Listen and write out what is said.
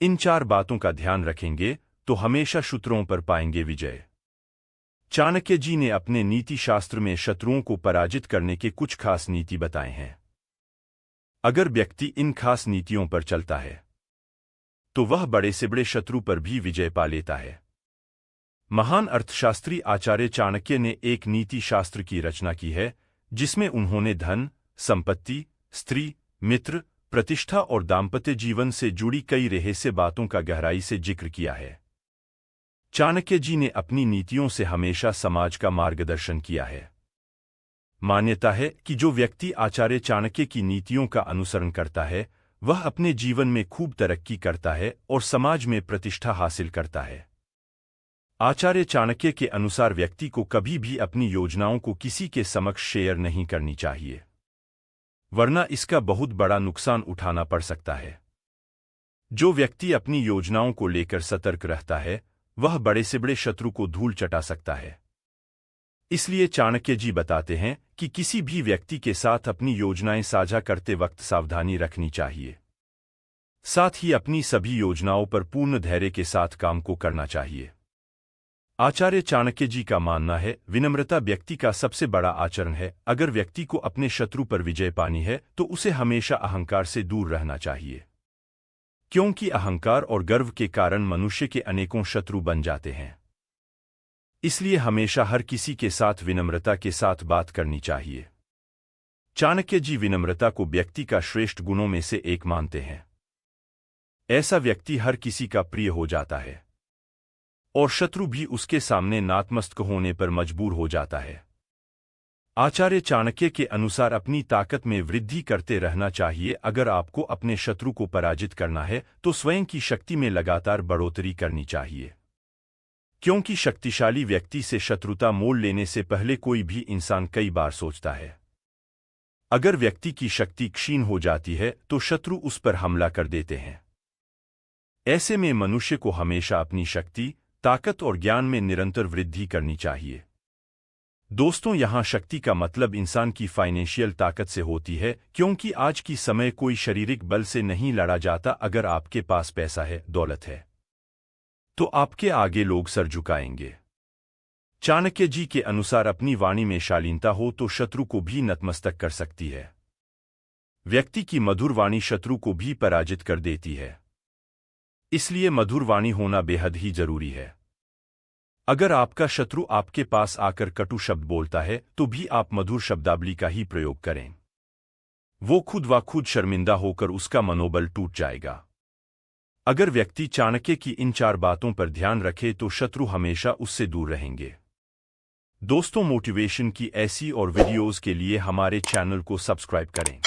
इन 4 बातों का ध्यान रखेंगे तो हमेशा शत्रुओं पर पाएंगे विजय। चाणक्य जी ने अपने नीति शास्त्र में शत्रुओं को पराजित करने के कुछ खास नीति बताए हैं। अगर व्यक्ति इन खास नीतियों पर चलता है तो वह बड़े से बड़े शत्रु पर भी विजय पा लेता है। महान अर्थशास्त्री आचार्य चाणक्य ने एक नीति शास्त्र की रचना की है जिसमें उन्होंने धन, संपत्ति, स्त्री, मित्र, प्रतिष्ठा और दाम्पत्य जीवन से जुड़ी कई रहस्य बातों का गहराई से जिक्र किया है। चाणक्य जी ने अपनी नीतियों से हमेशा समाज का मार्गदर्शन किया है। मान्यता है कि जो व्यक्ति आचार्य चाणक्य की नीतियों का अनुसरण करता है वह अपने जीवन में खूब तरक्की करता है और समाज में प्रतिष्ठा हासिल करता है। आचार्य चाणक्य के अनुसार व्यक्ति को कभी भी अपनी योजनाओं को किसी के समक्ष शेयर नहीं करनी चाहिए, वरना इसका बहुत बड़ा नुकसान उठाना पड़ सकता है। जो व्यक्ति अपनी योजनाओं को लेकर सतर्क रहता है वह बड़े से बड़े शत्रु को धूल चटा सकता है। इसलिए चाणक्य जी बताते हैं कि किसी भी व्यक्ति के साथ अपनी योजनाएं साझा करते वक्त सावधानी रखनी चाहिए। साथ ही अपनी सभी योजनाओं पर पूर्ण धैर्य के साथ काम को करना चाहिए। आचार्य चाणक्य जी का मानना है विनम्रता व्यक्ति का सबसे बड़ा आचरण है। अगर व्यक्ति को अपने शत्रु पर विजय पानी है तो उसे हमेशा अहंकार से दूर रहना चाहिए, क्योंकि अहंकार और गर्व के कारण मनुष्य के अनेकों शत्रु बन जाते हैं। इसलिए हमेशा हर किसी के साथ विनम्रता के साथ बात करनी चाहिए। चाणक्य जी विनम्रता को व्यक्ति का श्रेष्ठ गुणों में से एक मानते हैं। ऐसा व्यक्ति हर किसी का प्रिय हो जाता है और शत्रु भी उसके सामने नतमस्तक होने पर मजबूर हो जाता है। आचार्य चाणक्य के अनुसार अपनी ताकत में वृद्धि करते रहना चाहिए। अगर आपको अपने शत्रु को पराजित करना है तो स्वयं की शक्ति में लगातार बढ़ोतरी करनी चाहिए, क्योंकि शक्तिशाली व्यक्ति से शत्रुता मोल लेने से पहले कोई भी इंसान कई बार सोचता है। अगर व्यक्ति की शक्ति क्षीण हो जाती है तो शत्रु उस पर हमला कर देते हैं। ऐसे में मनुष्य को हमेशा अपनी शक्ति, ताकत और ज्ञान में निरंतर वृद्धि करनी चाहिए। दोस्तों, यहाँ शक्ति का मतलब इंसान की फाइनेंशियल ताकत से होती है, क्योंकि आज की समय कोई शारीरिक बल से नहीं लड़ा जाता। अगर आपके पास पैसा है, दौलत है, तो आपके आगे लोग सर झुकाएंगे। चाणक्य जी के अनुसार अपनी वाणी में शालीनता हो तो शत्रु को भी नतमस्तक कर सकती है। व्यक्ति की मधुर वाणी शत्रु को भी पराजित कर देती है। इसलिए मधुर वाणी होना बेहद ही जरूरी है। अगर आपका शत्रु आपके पास आकर कटु शब्द बोलता है तो भी आप मधुर शब्दावली का ही प्रयोग करें। वो खुद व खुद शर्मिंदा होकर उसका मनोबल टूट जाएगा। अगर व्यक्ति चाणक्य की इन 4 बातों पर ध्यान रखे तो शत्रु हमेशा उससे दूर रहेंगे। दोस्तों, मोटिवेशन की ऐसी और वीडियोस के लिए हमारे चैनल को सब्सक्राइब करें।